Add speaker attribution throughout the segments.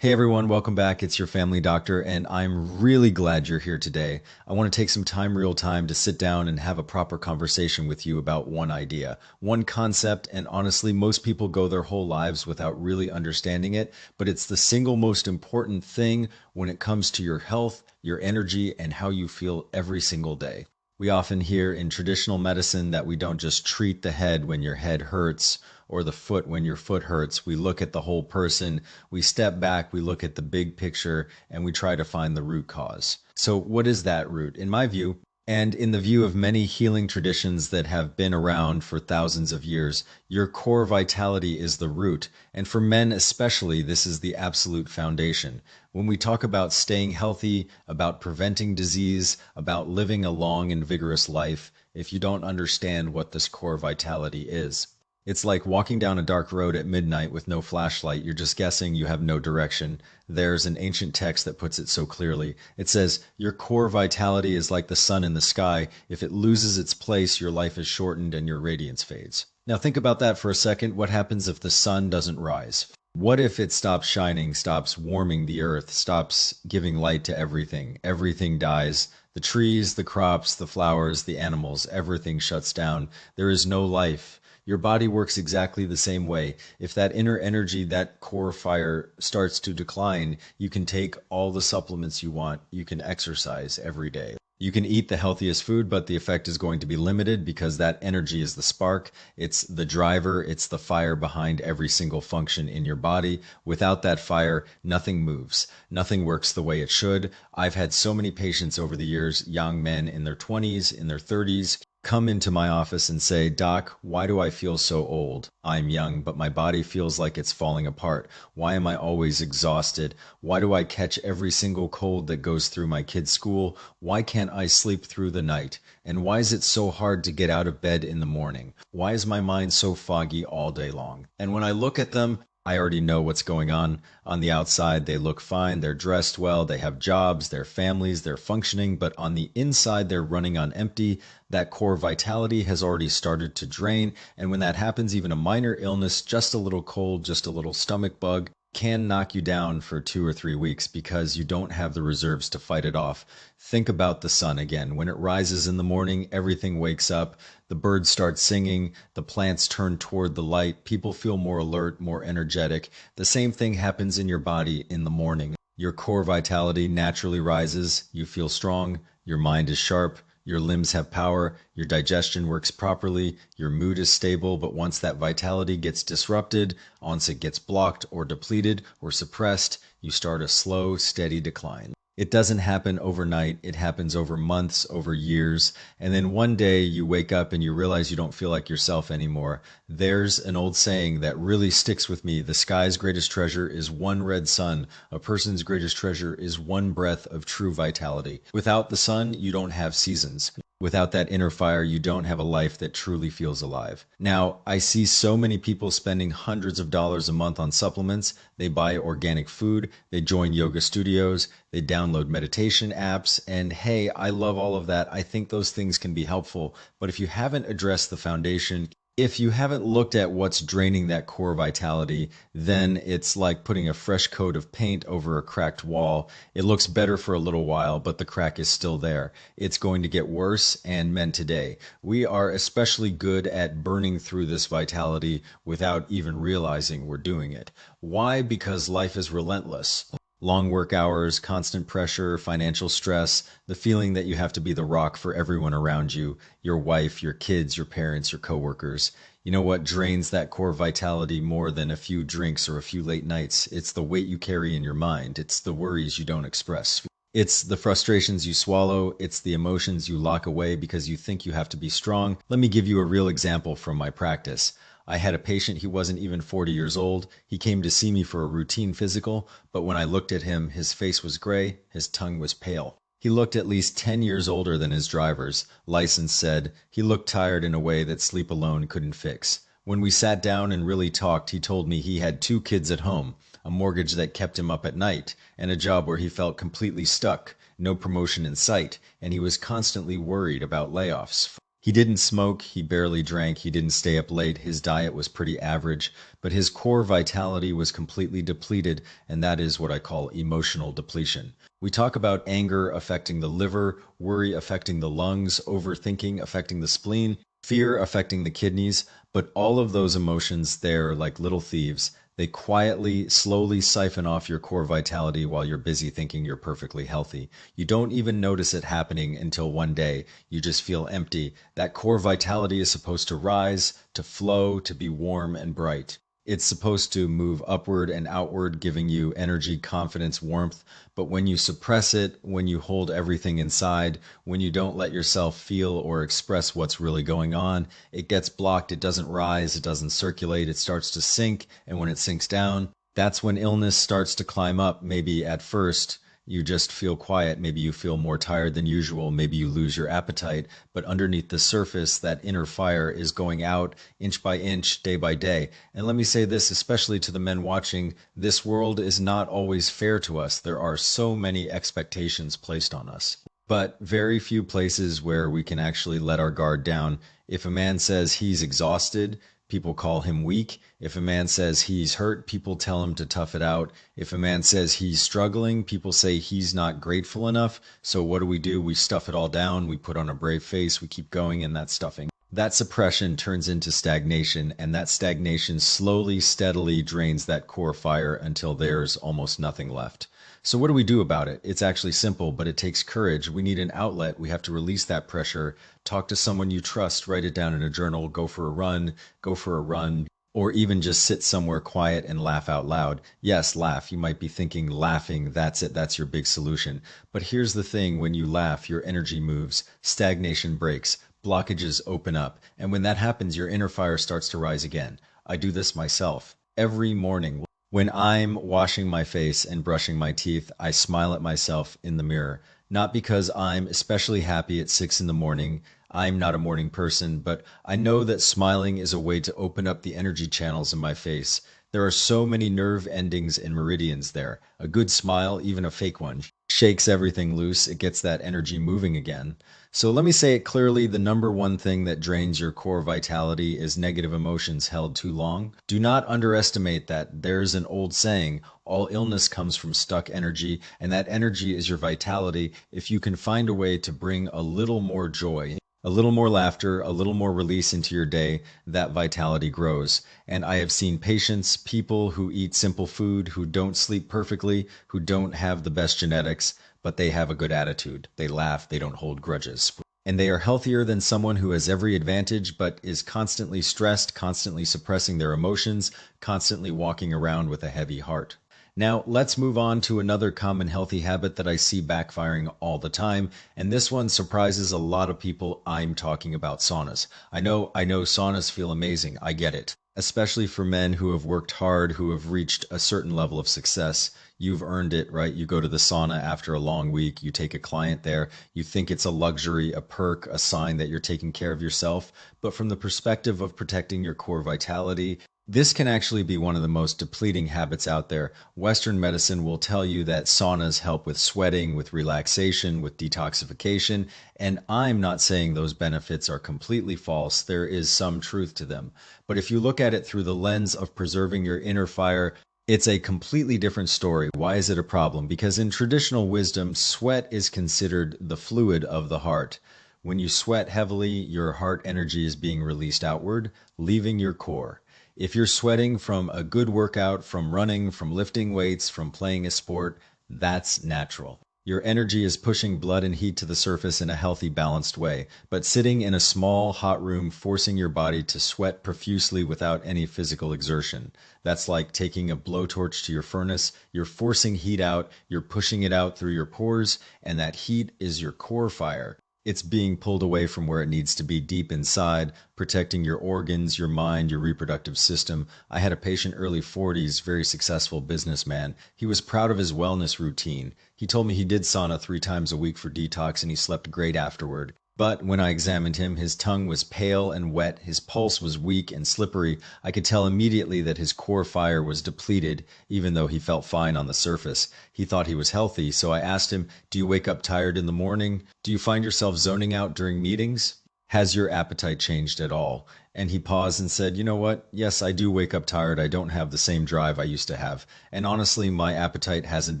Speaker 1: Hey everyone, welcome back. It's your family doctor, and I'm really glad you're here today. I want to take some time, real time, to sit down and have a proper conversation with you about one idea, one concept, and honestly, most people go their whole lives without really understanding it, but it's the single most important thing when it comes to your health, your energy, and how you feel every single day. We often hear in traditional medicine that we don't just treat the head when your head hurts or the foot when your foot hurts. We look at the whole person, we step back, we look at the big picture, and we try to find the root cause. So, what is that root? In my view, and in the view of many healing traditions that have been around for thousands of years, your core vitality is the root. And for men especially, this is the absolute foundation. When we talk about staying healthy, about preventing disease, about living a long and vigorous life, if you don't understand what this core vitality is, it's like walking down a dark road at midnight with no flashlight. You're just guessing, you have no direction. There's an ancient text that puts it so clearly. It says, your core vitality is like the sun in the sky. If it loses its place, your life is shortened and your radiance fades. Now think about that for a second. What happens if the sun doesn't rise? What if it stops shining, stops warming the earth, stops giving light to everything? Everything dies. The trees, the crops, the flowers, the animals, everything shuts down. There is no life. Your body works exactly the same way. If that inner energy, that core fire starts to decline, you can take all the supplements you want. You can exercise every day. You can eat the healthiest food, but the effect is going to be limited because that energy is the spark. It's the driver. It's the fire behind every single function in your body. Without that fire, nothing moves. Nothing works the way it should. I've had so many patients over the years, young men in their 20s, in their 30s, come into my office and say, Doc, why do I feel so old? I'm young, but my body feels like it's falling apart. Why am I always exhausted? Why do I catch every single cold that goes through my kid's school? Why can't I sleep through the night? And why is it so hard to get out of bed in the morning? Why is my mind so foggy all day long? And when I look at them, I already know what's going on. On the outside, they look fine, they're dressed well, they have jobs, their families, they're functioning, but on the inside, they're running on empty. That core vitality has already started to drain. And when that happens, even a minor illness, just a little cold, just a little stomach bug, can knock you down for 2 or 3 weeks because you don't have the reserves to fight it off. Think about the sun again. When it rises in the morning, everything wakes up, the birds start singing, the plants turn toward the light, people feel more alert, more energetic. The same thing happens in your body in the morning. Your core vitality naturally rises, you feel strong, your mind is sharp, your limbs have power, your digestion works properly, your mood is stable, but once that vitality gets disrupted, once it gets blocked or depleted or suppressed, you start a slow, steady decline. It doesn't happen overnight. It happens over months, over years. And then one day you wake up and you realize you don't feel like yourself anymore. There's an old saying that really sticks with me. The sky's greatest treasure is one red sun. A person's greatest treasure is one breath of true vitality. Without the sun, you don't have seasons. Without that inner fire, you don't have a life that truly feels alive. Now, I see so many people spending hundreds of dollars a month on supplements. They buy organic food, they join yoga studios, they download meditation apps, and hey, I love all of that. I think those things can be helpful. But if you haven't addressed the foundation, if you haven't looked at what's draining that core vitality, then it's like putting a fresh coat of paint over a cracked wall. It looks better for a little while, but the crack is still there. It's going to get worse, and men today, we are especially good at burning through this vitality without even realizing we're doing it. Why? Because life is relentless. Long work hours, constant pressure, financial stress, the feeling that you have to be the rock for everyone around you, your wife, your kids, your parents, your coworkers. You know what drains that core vitality more than a few drinks or a few late nights? It's the weight you carry in your mind. It's the worries you don't express. It's the frustrations you swallow. It's the emotions you lock away because you think you have to be strong. Let me give you a real example from my practice. I had a patient, he wasn't even 40 years old. He came to see me for a routine physical, but when I looked at him, his face was gray, his tongue was pale. He looked at least 10 years older than his driver's license said. He looked tired in a way that sleep alone couldn't fix. When we sat down and really talked, he told me he had 2 kids at home, a mortgage that kept him up at night, and a job where he felt completely stuck, no promotion in sight, and he was constantly worried about layoffs. He didn't smoke, he barely drank, he didn't stay up late, his diet was pretty average, but his core vitality was completely depleted, and that is what I call emotional depletion. We talk about anger affecting the liver, worry affecting the lungs, overthinking affecting the spleen, fear affecting the kidneys, but all of those emotions, they're like little thieves. They quietly, slowly siphon off your core vitality while you're busy thinking you're perfectly healthy. You don't even notice it happening until one day you just feel empty. That core vitality is supposed to rise, to flow, to be warm and bright. It's supposed to move upward and outward, giving you energy, confidence, warmth. But when you suppress it, when you hold everything inside, when you don't let yourself feel or express what's really going on, it gets blocked. It doesn't rise. It doesn't circulate. It starts to sink. And when it sinks down, that's when illness starts to climb up. Maybe at first you just feel quiet. Maybe you feel more tired than usual. Maybe you lose your appetite. But underneath the surface, that inner fire is going out inch by inch, day by day. And let me say this, especially to the men watching, this world is not always fair to us. There are so many expectations placed on us, but very few places where we can actually let our guard down. If a man says he's exhausted, people call him weak. If a man says he's hurt, people tell him to tough it out. If a man says he's struggling, people say he's not grateful enough. So what do? We stuff it all down. We put on a brave face. We keep going, and that stuffing. That suppression turns into stagnation, and that stagnation slowly, steadily drains that core fire until there's almost nothing left. So what do we do about it? It's actually simple, but it takes courage. We need an outlet. We have to release that pressure. Talk to someone you trust, write it down in a journal, go for a run, or even just sit somewhere quiet and laugh out loud. Yes, laugh. You might be thinking laughing, that's it, that's your big solution. But here's the thing, when you laugh, your energy moves, stagnation breaks, blockages open up, and when that happens, your inner fire starts to rise again. I do this myself every morning. When I'm washing my face and brushing my teeth, I smile at myself in the mirror. Not because I'm especially happy at 6 in the morning. I'm not a morning person, but I know that smiling is a way to open up the energy channels in my face. There are so many nerve endings and meridians there. A good smile, even a fake one, shakes everything loose. It gets that energy moving again. So let me say it clearly, the number one thing that drains your core vitality is negative emotions held too long. Do not underestimate that. There's an old saying, all illness comes from stuck energy, and that energy is your vitality. If you can find a way to bring a little more joy, a little more laughter, a little more release into your day, that vitality grows. And I have seen patients, people who eat simple food, who don't sleep perfectly, who don't have the best genetics, but they have a good attitude. They laugh, they don't hold grudges. And they are healthier than someone who has every advantage, but is constantly stressed, constantly suppressing their emotions, constantly walking around with a heavy heart. Now, let's move on to another common healthy habit that I see backfiring all the time, and this one surprises a lot of people. I'm talking about saunas. I know saunas feel amazing. I get it. Especially for men who have worked hard, who have reached a certain level of success. You've earned it, right? You go to the sauna after a long week, you take a client there, you think it's a luxury, a perk, a sign that you're taking care of yourself. But from the perspective of protecting your core vitality, this can actually be one of the most depleting habits out there. Western medicine will tell you that saunas help with sweating, with relaxation, with detoxification, and I'm not saying those benefits are completely false. There is some truth to them. But if you look at it through the lens of preserving your inner fire, it's a completely different story. Why is it a problem? Because in traditional wisdom, sweat is considered the fluid of the heart. When you sweat heavily, your heart energy is being released outward, leaving your core. If you're sweating from a good workout, from running, from lifting weights, from playing a sport, that's natural. Your energy is pushing blood and heat to the surface in a healthy, balanced way. But sitting in a small, hot room, forcing your body to sweat profusely without any physical exertion, that's like taking a blowtorch to your furnace. You're forcing heat out, you're pushing it out through your pores, and that heat is your core fire. It's being pulled away from where it needs to be, deep inside, protecting your organs, your mind, your reproductive system. I had a patient, early 40s, very successful businessman. He was proud of his wellness routine. He told me he did sauna 3 times a week for detox and he slept great afterward. But when I examined him, his tongue was pale and wet, his pulse was weak and slippery. I could tell immediately that his core fire was depleted, even though he felt fine on the surface. He thought he was healthy, so I asked him, do you wake up tired in the morning? Do you find yourself zoning out during meetings? Has your appetite changed at all? And he paused and said, You know what? Yes, I do wake up tired. I don't have the same drive I used to have. And honestly, my appetite hasn't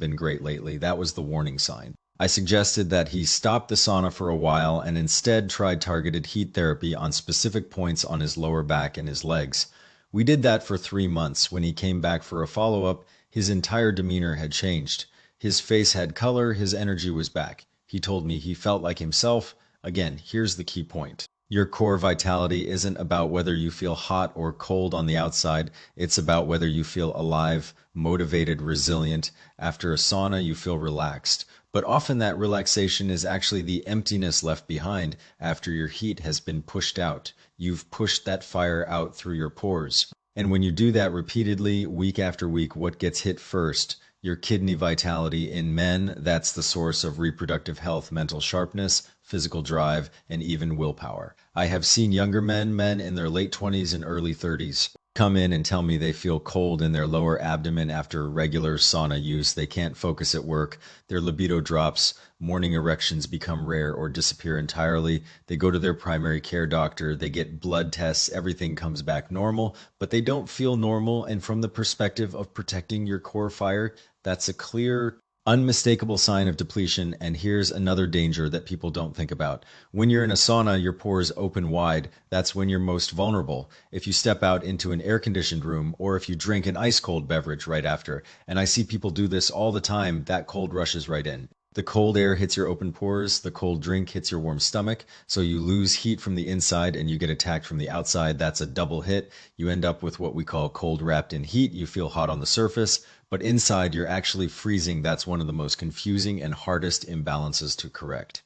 Speaker 1: been great lately. That was the warning sign. I suggested that he stop the sauna for a while and instead tried targeted heat therapy on specific points on his lower back and his legs. We did that for 3 months. When he came back for a follow up, his entire demeanor had changed. His face had color, his energy was back. He told me he felt like himself. Again, here's the key point. Your core vitality isn't about whether you feel hot or cold on the outside. It's about whether you feel alive, motivated, resilient. After a sauna, you feel relaxed. But often that relaxation is actually the emptiness left behind after your heat has been pushed out. You've pushed that fire out through your pores. And when you do that repeatedly, week after week, what gets hit first? Your kidney vitality. In men, that's the source of reproductive health, mental sharpness, physical drive, and even willpower. I have seen younger men in their late 20s and early 30s, come in and tell me they feel cold in their lower abdomen after regular sauna use. They can't focus at work. Their libido drops. Morning erections become rare or disappear entirely. They go to their primary care doctor. They get blood tests. Everything comes back normal, but they don't feel normal. And from the perspective of protecting your core fire, that's a clear, unmistakable sign of depletion. And here's another danger that people don't think about. When you're in a sauna, your pores open wide. That's when you're most vulnerable. If you step out into an air-conditioned room, or if you drink an ice-cold beverage right after, and I see people do this all the time, that cold rushes right in. The cold air hits your open pores, the cold drink hits your warm stomach, so you lose heat from the inside and you get attacked from the outside. That's a double hit. You end up with what we call cold wrapped in heat. You feel hot on the surface, but inside you're actually freezing. That's one of the most confusing and hardest imbalances to correct.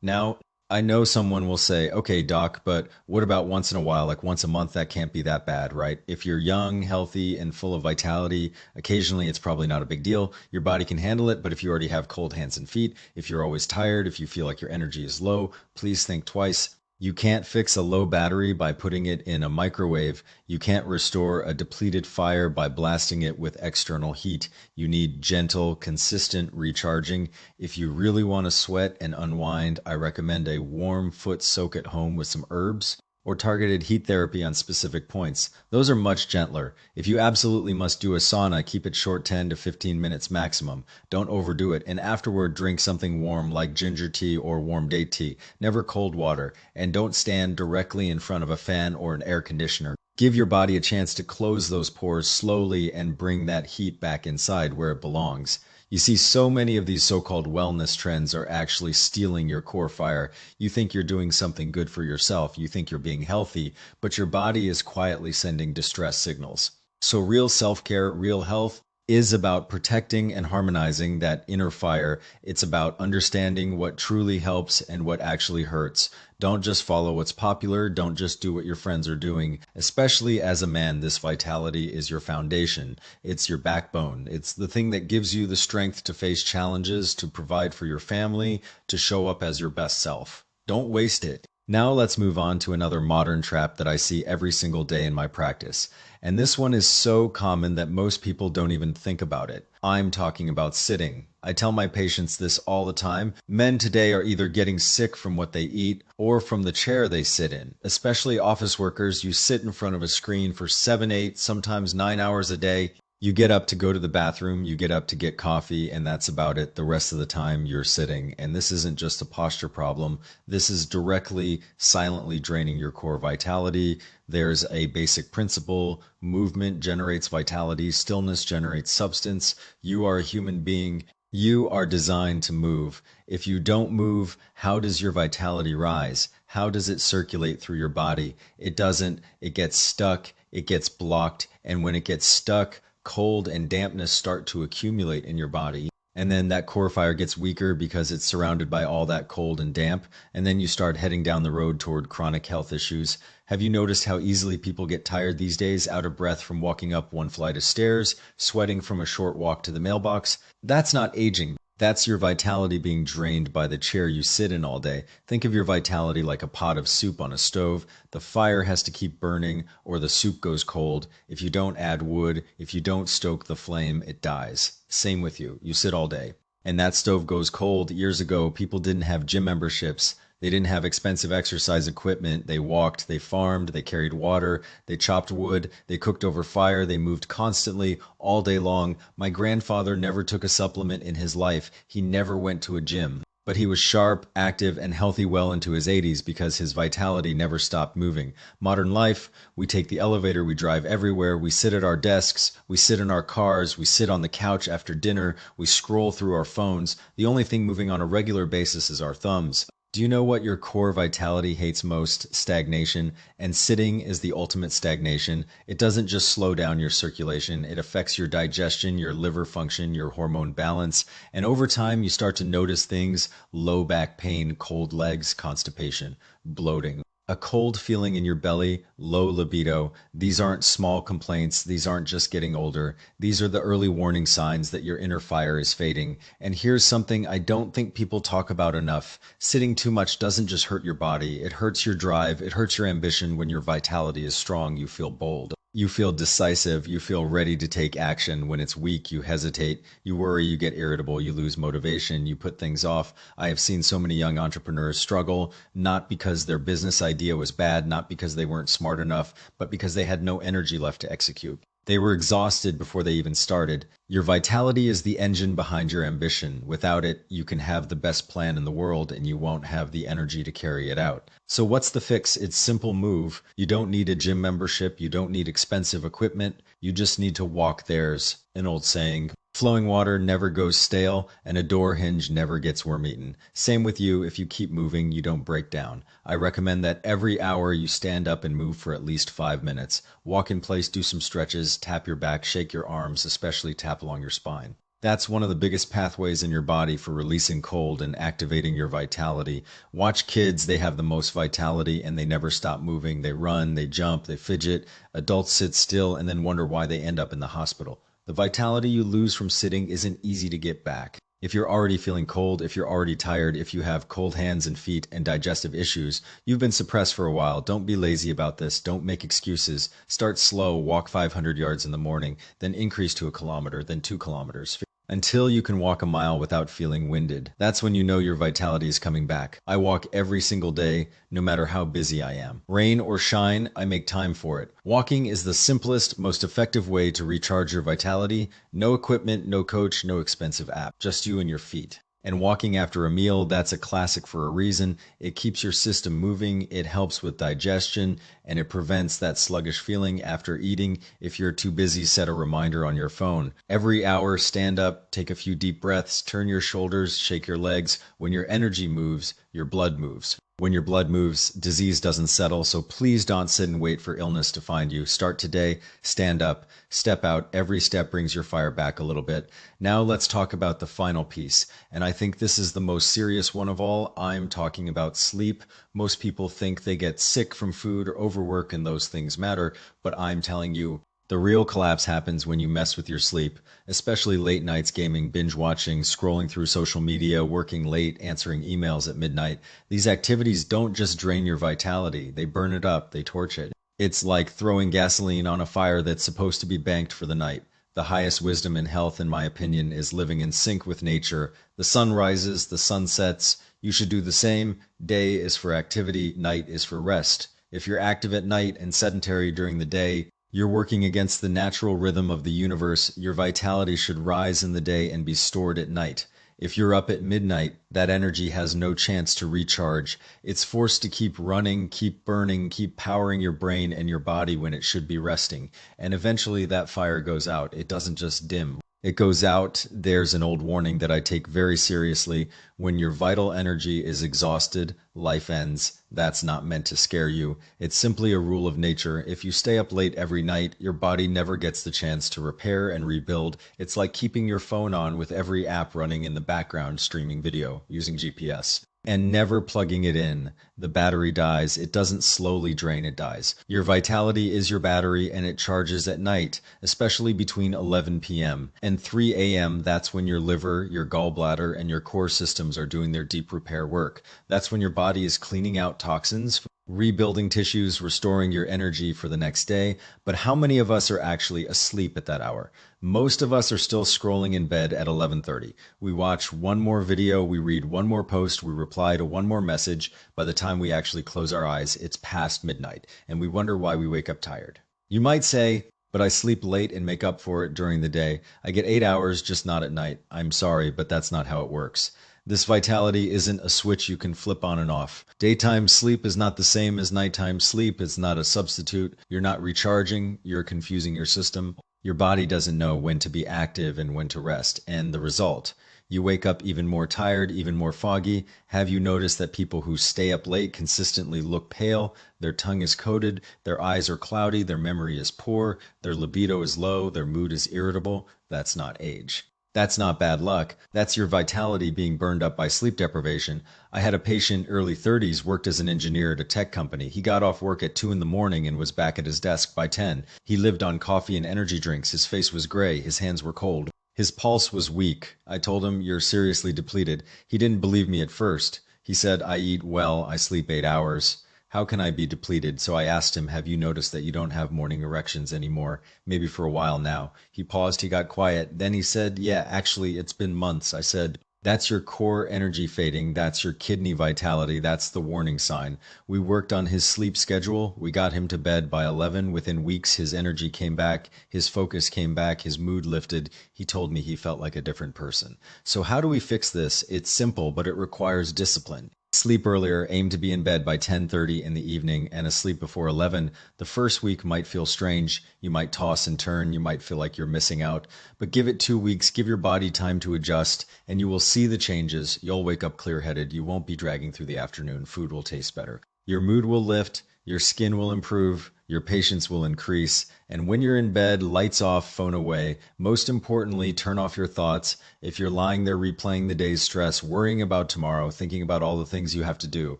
Speaker 1: Now, I know someone will say, okay, doc, but what about once in a while, like once a month? That can't be that bad, right? If you're young, healthy, and full of vitality, occasionally it's probably not a big deal. Your body can handle it, but if you already have cold hands and feet, if you're always tired, if you feel like your energy is low, please think twice. You can't fix a low battery by putting it in a microwave. You can't restore a depleted fire by blasting it with external heat. You need gentle, consistent recharging. If you really want to sweat and unwind, I recommend a warm foot soak at home with some herbs or targeted heat therapy on specific points. Those are much gentler. If you absolutely must do a sauna, keep it short, 10 to 15 minutes maximum. Don't overdo it. And afterward, drink something warm like ginger tea or warm date tea. Never cold water. And don't stand directly in front of a fan or an air conditioner. Give your body a chance to close those pores slowly and bring that heat back inside where it belongs. You see, so many of these so-called wellness trends are actually stealing your core fire. You think you're doing something good for yourself. You think you're being healthy, but your body is quietly sending distress signals. So real self-care, real health is about protecting and harmonizing that inner fire. It's about understanding what truly helps and what actually hurts. Don't just follow what's popular. Don't just do what your friends are doing. Especially as a man, this vitality is your foundation. It's your backbone. It's the thing that gives you the strength to face challenges, to provide for your family, to show up as your best self. Don't waste it. Now let's move on to another modern trap that I see every single day in my practice. And this one is so common that most people don't even think about it. I'm talking about sitting. I tell my patients this all the time. Men today are either getting sick from what they eat or from the chair they sit in. Especially office workers, you sit in front of a screen for 7, 8, sometimes 9 hours a day. You get up to go to the bathroom, you get up to get coffee, and that's about it. The rest of the time you're sitting. And this isn't just a posture problem. This is directly, silently draining your core vitality. There's a basic principle. Movement generates vitality. Stillness generates substance. You are a human being. You are designed to move. If you don't move, how does your vitality rise? How does it circulate through your body? It doesn't. It gets stuck. It gets blocked. And when it gets stuck, cold and dampness start to accumulate in your body. And then that core fire gets weaker because it's surrounded by all that cold and damp. And then you start heading down the road toward chronic health issues. Have you noticed how easily people get tired these days, out of breath from walking up one flight of stairs, sweating from a short walk to the mailbox? That's not aging. That's your vitality being drained by the chair you sit in all day. Think of your vitality like a pot of soup on a stove. The fire has to keep burning or the soup goes cold. If you don't add wood, if you don't stoke the flame, it dies. Same with you. You sit all day. and that stove goes cold. Years ago, people didn't have gym memberships. They didn't have expensive exercise equipment. They walked, they farmed, they carried water, they chopped wood, they cooked over fire, they moved constantly all day long. My grandfather never took a supplement in his life. He never went to a gym. But he was sharp, active, and healthy well into his 80s because his vitality never stopped moving. Modern life, we take the elevator, we drive everywhere, we sit at our desks, we sit in our cars, we sit on the couch after dinner, we scroll through our phones. The only thing moving on a regular basis is our thumbs. Do you know what your core vitality hates most? Stagnation. And sitting is the ultimate stagnation. It doesn't just slow down your circulation, it affects your digestion, your liver function, your hormone balance. And over time, you start to notice things: low back pain, cold legs, constipation, bloating, a cold feeling in your belly, low libido. These aren't small complaints. These aren't just getting older. These are the early warning signs that your inner fire is fading. And here's something I don't think people talk about enough. Sitting too much doesn't just hurt your body. It hurts your drive. It hurts your ambition. When your vitality is strong, you feel bold. You feel decisive, you feel ready to take action. When it's weak, you hesitate, you worry, you get irritable, you lose motivation, you put things off. I have seen so many young entrepreneurs struggle, not because their business idea was bad, not because they weren't smart enough, but because they had no energy left to execute. They were exhausted before they even started. Your vitality is the engine behind your ambition. Without it, you can have the best plan in the world and you won't have the energy to carry it out. So what's the fix? It's simple move. You don't need a gym membership. You don't need expensive equipment. You just need to walk. There's an old saying: flowing water never goes stale, and a door hinge never gets worm-eaten. Same with you. If you keep moving, you don't break down. I recommend that every hour you stand up and move for at least 5 minutes. Walk in place, do some stretches, tap your back, shake your arms, especially tap along your spine. That's one of the biggest pathways in your body for releasing cold and activating your vitality. Watch kids, they have the most vitality and they never stop moving. They run, they jump, they fidget. Adults sit still and then wonder why they end up in the hospital. The vitality you lose from sitting isn't easy to get back. If you're already feeling cold, if you're already tired, if you have cold hands and feet and digestive issues, you've been suppressed for a while. Don't be lazy about this. Don't make excuses. Start slow, walk 500 yards in the morning, then increase to a kilometer, then 2 kilometers, until you can walk a mile without feeling winded. That's when you know your vitality is coming back. I walk every single day, no matter how busy I am. Rain or shine, I make time for it. Walking is the simplest, most effective way to recharge your vitality. No equipment, no coach, no expensive app, just you and your feet. And walking after a meal, that's a classic for a reason. It keeps your system moving, it helps with digestion, and it prevents that sluggish feeling after eating. If you're too busy, set a reminder on your phone. Every hour, stand up, take a few deep breaths, turn your shoulders, shake your legs. When your energy moves, your blood moves. When your blood moves, disease doesn't settle, so please don't sit and wait for illness to find you. Start today, stand up, step out. Every step brings your fire back a little bit. Now let's talk about the final piece, and I think this is the most serious one of all. I'm talking about sleep. Most people think they get sick from food or overwork and those things matter, but I'm telling you, the real collapse happens when you mess with your sleep, especially late nights gaming, binge watching, scrolling through social media, working late, answering emails at midnight. These activities don't just drain your vitality, they burn it up, they torch it. It's like throwing gasoline on a fire that's supposed to be banked for the night. The highest wisdom in health, in my opinion, is living in sync with nature. The sun rises, the sun sets. You should do the same. Day is for activity, night is for rest. If you're active at night and sedentary during the day, you're working against the natural rhythm of the universe. Your vitality should rise in the day and be stored at night. If you're up at midnight, that energy has no chance to recharge. It's forced to keep running, keep burning, keep powering your brain and your body when it should be resting. And eventually that fire goes out. It doesn't just dim. It goes out. There's an old warning that I take very seriously. When your vital energy is exhausted, life ends. That's not meant to scare you. It's simply a rule of nature. If you stay up late every night, your body never gets the chance to repair and rebuild. It's like keeping your phone on with every app running in the background, streaming video using GPS. And never plugging it in. The battery dies. It doesn't slowly drain, it dies. Your vitality is your battery and it charges at night, especially between 11 p.m. and 3 a.m. That's when your liver, your gallbladder, and your core systems are doing their deep repair work. That's when your body is cleaning out toxins rebuilding tissues, restoring your energy for the next day. But how many of us are actually asleep at that hour? Most of us are still scrolling in bed at 11:30. We watch one more video, we read one more post, we reply to one more message. By the time we actually close our eyes, it's past midnight, and we wonder why we wake up tired. You might say, but I sleep late and make up for it during the day. I get 8 hours, just not at night. I'm sorry, but that's not how it works. This vitality isn't a switch you can flip on and off. Daytime sleep is not the same as nighttime sleep. It's not a substitute. You're not recharging. You're confusing your system. Your body doesn't know when to be active and when to rest. And the result, you wake up even more tired, even more foggy. Have you noticed that people who stay up late consistently look pale? Their tongue is coated, their eyes are cloudy, their memory is poor, their libido is low, their mood is irritable. That's not age. That's not bad luck. That's your vitality being burned up by sleep deprivation. I had a patient, early 30s, worked as an engineer at a tech company. He got off work at 2 in the morning and was back at his desk by 10. He lived on coffee and energy drinks. His face was gray. His hands were cold. His pulse was weak. I told him, "You're seriously depleted." He didn't believe me at first. He said, "I eat well. I sleep 8 hours. How can I be depleted?" So I asked him, "Have you noticed that you don't have morning erections anymore? Maybe for a while now." He paused, he got quiet. Then he said, "Yeah, actually, it's been months." I said, "That's your core energy fading. That's your kidney vitality. That's the warning sign." We worked on his sleep schedule. We got him to bed by 11. Within weeks, his energy came back. His focus came back. His mood lifted. He told me he felt like a different person. So how do we fix this? It's simple, but it requires discipline. Sleep earlier, aim to be in bed by 10:30 in the evening and asleep before 11. The first week might feel strange. You might toss and turn. You might feel like you're missing out. But give it 2 weeks. Give your body time to adjust, and you will see the changes. You'll wake up clear-headed. You won't be dragging through the afternoon. Food will taste better. Your mood will lift. Your skin will improve. Your patience will increase. And when you're in bed, lights off, phone away. Most importantly, turn off your thoughts. If you're lying there replaying the day's stress, worrying about tomorrow, thinking about all the things you have to do,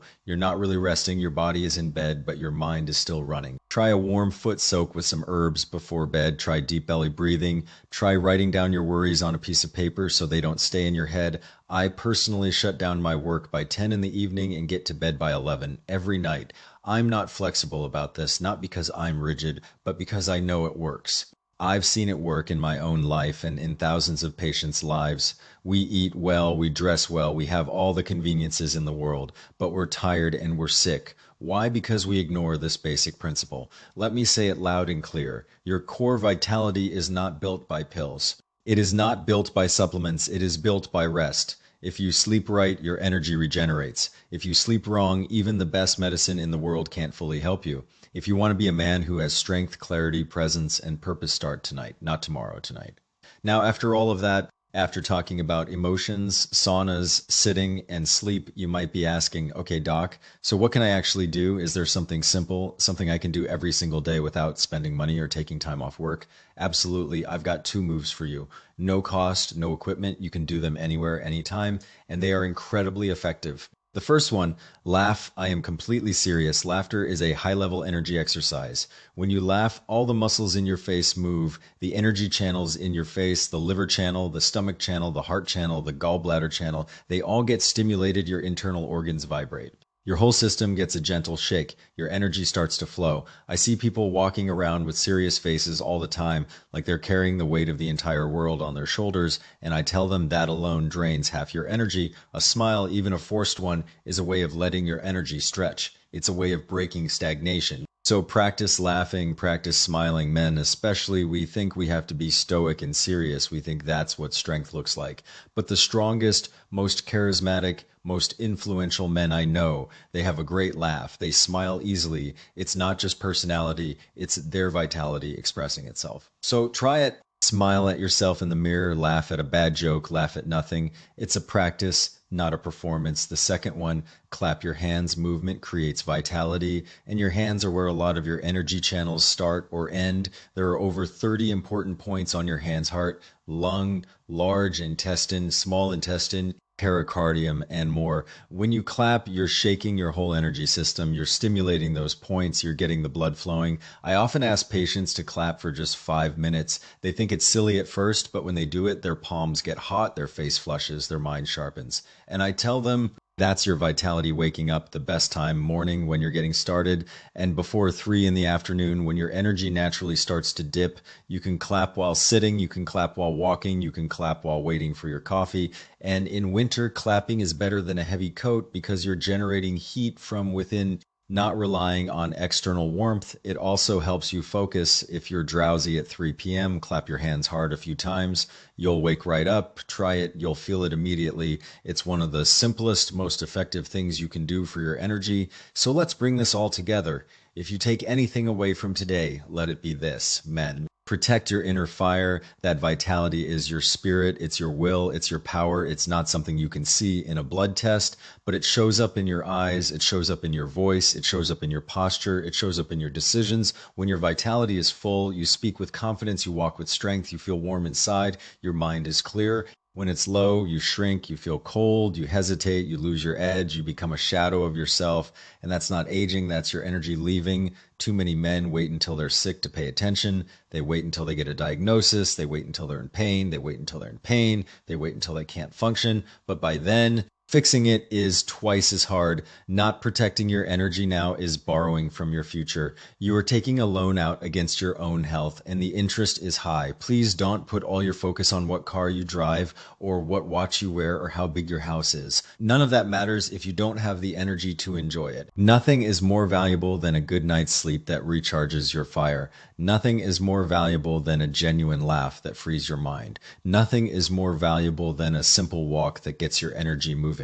Speaker 1: you're not really resting. Your body is in bed, but your mind is still running. Try a warm foot soak with some herbs before bed. Try deep belly breathing. Try writing down your worries on a piece of paper so they don't stay in your head. I personally shut down my work by 10 in the evening and get to bed by 11 every night. I'm not flexible about this, not because I'm rigid, but because I know it works. I've seen it work in my own life and in thousands of patients' lives. We eat well, we dress well, we have all the conveniences in the world, but we're tired and we're sick. Why? Because we ignore this basic principle. Let me say it loud and clear. Your core vitality is not built by pills. It is not built by supplements. It is built by rest. If you sleep right, your energy regenerates. If you sleep wrong, even the best medicine in the world can't fully help you. If you want to be a man who has strength, clarity, presence, and purpose, start tonight, not tomorrow, tonight. Now, after all of that, after talking about emotions, saunas, sitting, and sleep, you might be asking, okay, doc, so what can I actually do? Is there something simple, something I can do every single day without spending money or taking time off work? Absolutely. I've got 2 moves for you. No cost, no equipment. You can do them anywhere, anytime, and they are incredibly effective. The first one, laugh. I am completely serious. Laughter is a high-level energy exercise. When you laugh, all the muscles in your face move. The energy channels in your face, the liver channel, the stomach channel, the heart channel, the gallbladder channel, they all get stimulated. Your internal organs vibrate. Your whole system gets a gentle shake. Your energy starts to flow. I see people walking around with serious faces all the time, like they're carrying the weight of the entire world on their shoulders, and I tell them that alone drains half your energy. A smile, even a forced one, is a way of letting your energy stretch. It's a way of breaking stagnation. So practice laughing, practice smiling. Men especially, we think we have to be stoic and serious. We think that's what strength looks like. But the strongest, most charismatic, most influential men I know, they have a great laugh. They smile easily. It's not just personality, it's their vitality expressing itself. So try it. Smile at yourself in the mirror, laugh at a bad joke, laugh at nothing. It's a practice, not a performance. The second one, clap your hands. Movement creates vitality, and your hands are where a lot of your energy channels start or end. There are over 30 important points on your hands: heart, lung, large intestine, small intestine, pericardium, and more. When you clap, you're shaking your whole energy system. You're stimulating those points. You're getting the blood flowing. I often ask patients to clap for just 5 minutes. They think it's silly at first, but when they do it, their palms get hot, their face flushes, their mind sharpens. And I tell them, That's your vitality waking up, the best time, morning when you're getting started, and before 3 in the afternoon when your energy naturally starts to dip. You can clap while sitting, you can clap while walking, you can clap while waiting for your coffee. And in winter, clapping is better than a heavy coat because you're generating heat from within, not relying on external warmth. It also helps you focus. If you're drowsy at 3 p.m., clap your hands hard a few times. You'll wake right up. Try it. You'll feel it immediately. It's one of the simplest, most effective things you can do for your energy. So let's bring this all together. If you take anything away from today, let it be this: men, protect your inner fire. That vitality is your spirit, it's your will, it's your power. It's not something you can see in a blood test, but it shows up in your eyes, it shows up in your voice, it shows up in your posture, it shows up in your decisions. When your vitality is full, you speak with confidence, you walk with strength, you feel warm inside, your mind is clear. When it's low, you shrink, you feel cold, you hesitate, you lose your edge, you become a shadow of yourself. And that's not aging, that's your energy leaving. Too many men wait until they're sick to pay attention. They wait until they get a diagnosis. They wait until they're in pain. They wait until they're in pain. They wait until they can't function. But by then, fixing it is twice as hard. Not protecting your energy now is borrowing from your future. You are taking a loan out against your own health, and the interest is high. Please don't put all your focus on what car you drive or what watch you wear or how big your house is. None of that matters if you don't have the energy to enjoy it. Nothing is more valuable than a good night's sleep that recharges your fire. Nothing is more valuable than a genuine laugh that frees your mind. Nothing is more valuable than a simple walk that gets your energy moving.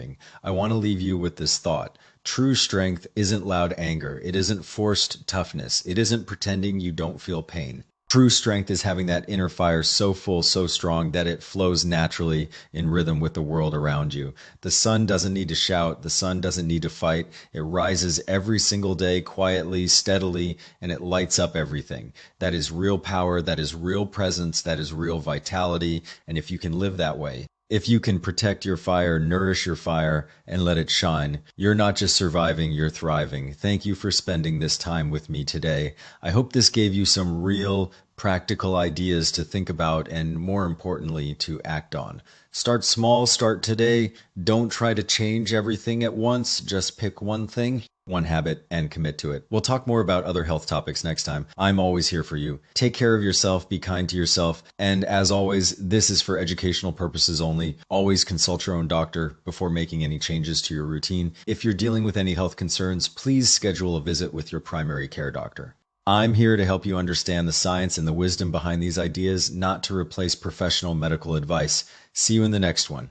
Speaker 1: I want to leave you with this thought. True strength isn't loud anger. It isn't forced toughness. It isn't pretending you don't feel pain. True strength is having that inner fire so full, so strong that it flows naturally in rhythm with the world around you. The sun doesn't need to shout. The sun doesn't need to fight. It rises every single day quietly, steadily, and it lights up everything. That is real power. That is real presence. That is real vitality. And if you can live that way, if you can protect your fire, nourish your fire, and let it shine, you're not just surviving, you're thriving. Thank you for spending this time with me today. I hope this gave you some real practical ideas to think about and, more importantly, to act on. Start small, start today. Don't try to change everything at once. Just pick one thing, one habit, and commit to it. We'll talk more about other health topics next time. I'm always here for you. Take care of yourself, be kind to yourself, and as always, this is for educational purposes only. Always consult your own doctor before making any changes to your routine. If you're dealing with any health concerns, please schedule a visit with your primary care doctor. I'm here to help you understand the science and the wisdom behind these ideas, not to replace professional medical advice. See you in the next one.